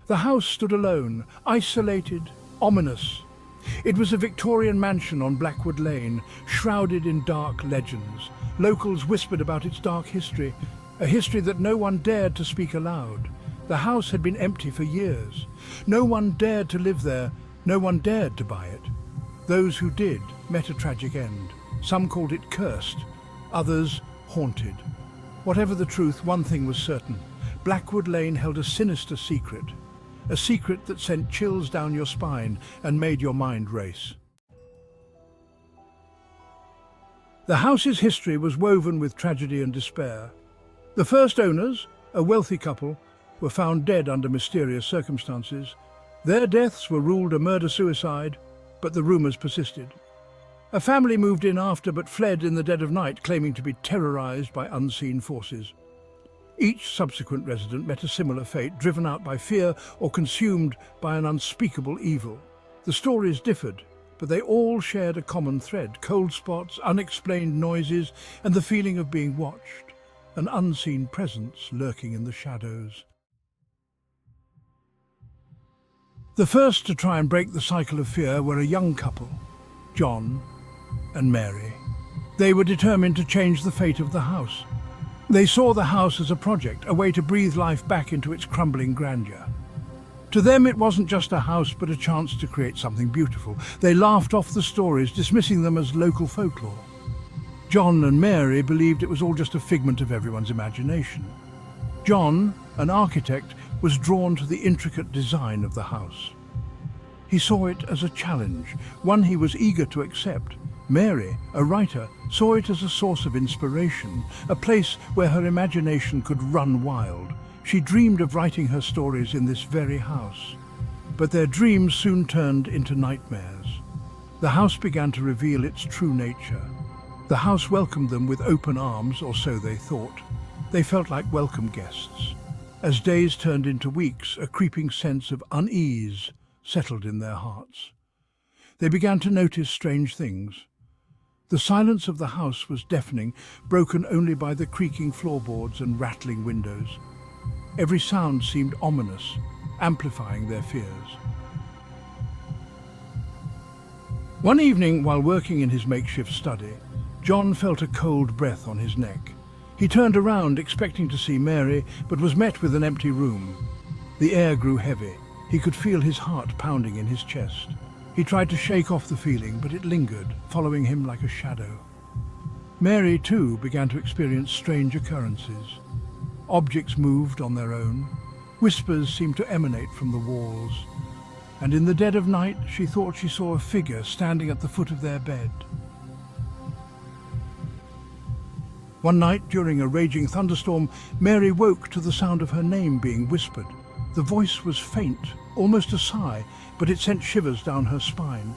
The house stood alone, isolated, ominous. It was a Victorian mansion on Blackwood Lane, shrouded in dark legends. Locals whispered about its dark history, a history that no one dared to speak aloud. The house had been empty for years. No one dared to live there, no one dared to buy it. Those who did met a tragic end. Some called it cursed, others haunted. Whatever the truth, one thing was certain. Blackwood Lane held a sinister secret. A secret that sent chills down your spine and made your mind race. The house's history was woven with tragedy and despair. The first owners, a wealthy couple, were found dead under mysterious circumstances. Their deaths were ruled a murder-suicide, but the rumours persisted. A family moved in after but fled in the dead of night, claiming to be terrorised by unseen forces. Each subsequent resident met a similar fate, driven out by fear or consumed by an unspeakable evil. The stories differed, but they all shared a common thread: cold spots, unexplained noises, and the feeling of being watched, an unseen presence lurking in the shadows. The first to try and break the cycle of fear were a young couple, John and Mary. They were determined to change the fate of the house. They saw the house as a project, a way to breathe life back into its crumbling grandeur. To them, it wasn't just a house, but a chance to create something beautiful. They laughed off the stories, dismissing them as local folklore. John and Mary believed it was all just a figment of everyone's imagination. John, an architect, was drawn to the intricate design of the house. He saw it as a challenge, one he was eager to accept. Mary, a writer, saw it as a source of inspiration, a place where her imagination could run wild. She dreamed of writing her stories in this very house. But their dreams soon turned into nightmares. The house began to reveal its true nature. The house welcomed them with open arms, or so they thought. They felt like welcome guests. As days turned into weeks, a creeping sense of unease settled in their hearts. They began to notice strange things. The silence of the house was deafening, broken only by the creaking floorboards and rattling windows. Every sound seemed ominous, amplifying their fears. One evening, while working in his makeshift study, John felt a cold breath on his neck. He turned around, expecting to see Mary, but was met with an empty room. The air grew heavy. He could feel his heart pounding in his chest. He tried to shake off the feeling, but it lingered, following him like a shadow. Mary, too, began to experience strange occurrences. Objects moved on their own. Whispers seemed to emanate from the walls. And in the dead of night, she thought she saw a figure standing at the foot of their bed. One night, during a raging thunderstorm, Mary woke to the sound of her name being whispered. The voice was faint, almost a sigh, but it sent shivers down her spine.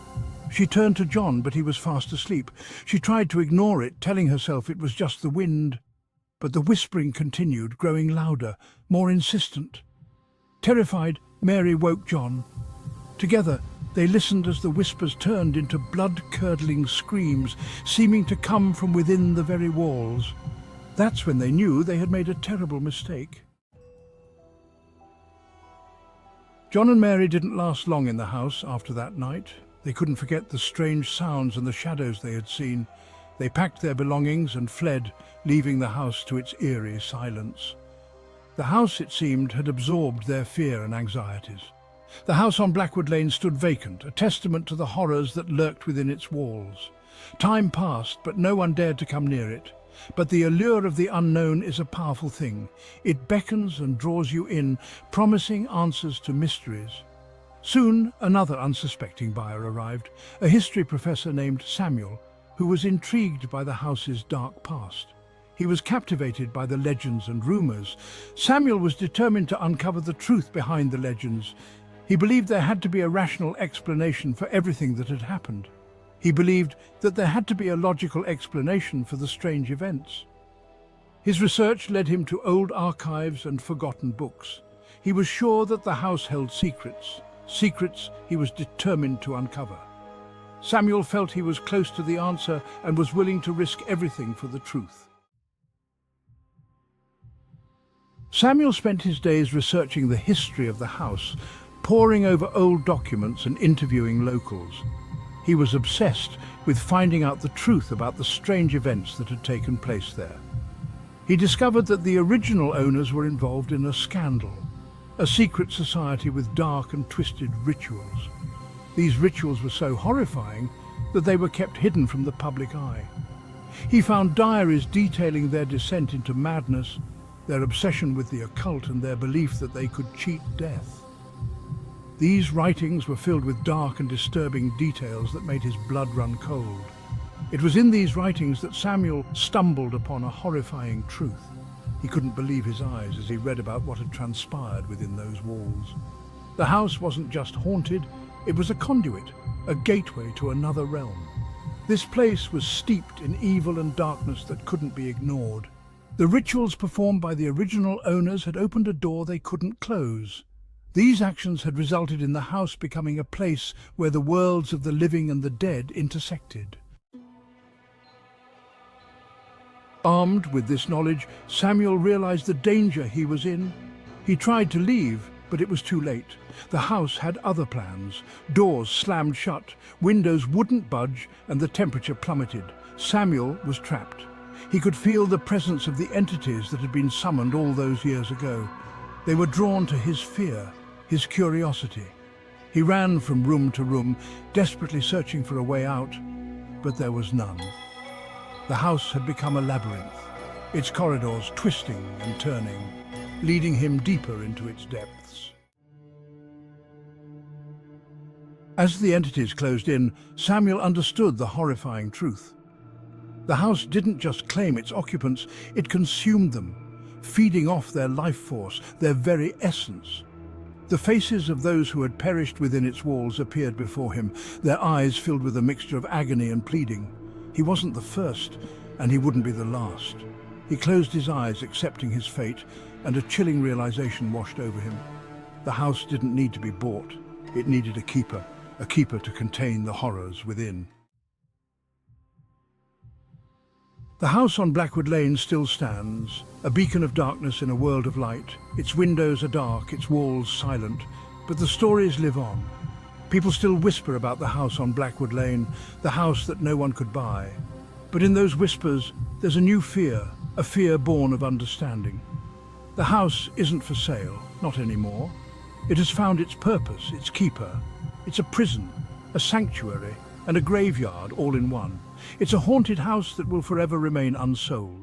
She turned to John, but he was fast asleep. She tried to ignore it, telling herself it was just the wind. But the whispering continued, growing louder, more insistent. Terrified, Mary woke John. Together, they listened as the whispers turned into blood-curdling screams, seeming to come from within the very walls. That's when they knew they had made a terrible mistake. John and Mary didn't last long in the house after that night. They couldn't forget the strange sounds and the shadows they had seen. They packed their belongings and fled, leaving the house to its eerie silence. The house, it seemed, had absorbed their fear and anxieties. The house on Blackwood Lane stood vacant, a testament to the horrors that lurked within its walls. Time passed, but no one dared to come near it. But the allure of the unknown is a powerful thing. It beckons and draws you in, promising answers to mysteries. Soon, another unsuspecting buyer arrived, a history professor named Samuel, who was intrigued by the house's dark past. He was captivated by the legends and rumours. Samuel was determined to uncover the truth behind the legends. He believed there had to be a rational explanation for everything that had happened. He believed that there had to be a logical explanation for the strange events. His research led him to old archives and forgotten books. He was sure that the house held secrets, secrets he was determined to uncover. Samuel felt he was close to the answer and was willing to risk everything for the truth. Samuel spent his days researching the history of the house, poring over old documents and interviewing locals. He was obsessed with finding out the truth about the strange events that had taken place there. He discovered that the original owners were involved in a scandal, a secret society with dark and twisted rituals. These rituals were so horrifying that they were kept hidden from the public eye. He found diaries detailing their descent into madness, their obsession with the occult and their belief that they could cheat death. These writings were filled with dark and disturbing details that made his blood run cold. It was in these writings that Samuel stumbled upon a horrifying truth. He couldn't believe his eyes as he read about what had transpired within those walls. The house wasn't just haunted, it was a conduit, a gateway to another realm. This place was steeped in evil and darkness that couldn't be ignored. The rituals performed by the original owners had opened a door they couldn't close. These actions had resulted in the house becoming a place where the worlds of the living and the dead intersected. Armed with this knowledge, Samuel realized the danger he was in. He tried to leave, but it was too late. The house had other plans. Doors slammed shut, windows wouldn't budge, and the temperature plummeted. Samuel was trapped. He could feel the presence of the entities that had been summoned all those years ago. They were drawn to his fear, his curiosity. He ran from room to room, desperately searching for a way out, but there was none. The house had become a labyrinth, its corridors twisting and turning, leading him deeper into its depths. As the entities closed in, Samuel understood the horrifying truth. The house didn't just claim its occupants, it consumed them, feeding off their life force, their very essence. The faces of those who had perished within its walls appeared before him, their eyes filled with a mixture of agony and pleading. He wasn't the first, and he wouldn't be the last. He closed his eyes, accepting his fate, and a chilling realization washed over him. The house didn't need to be bought. It needed a keeper to contain the horrors within. The house on Blackwood Lane still stands, a beacon of darkness in a world of light. Its windows are dark, its walls silent, but the stories live on. People still whisper about the house on Blackwood Lane, the house that no one could buy. But in those whispers, there's a new fear, a fear born of understanding. The house isn't for sale, not anymore. It has found its purpose, its keeper. It's a prison, a sanctuary, and a graveyard all in one. It's a haunted house that will forever remain unsold.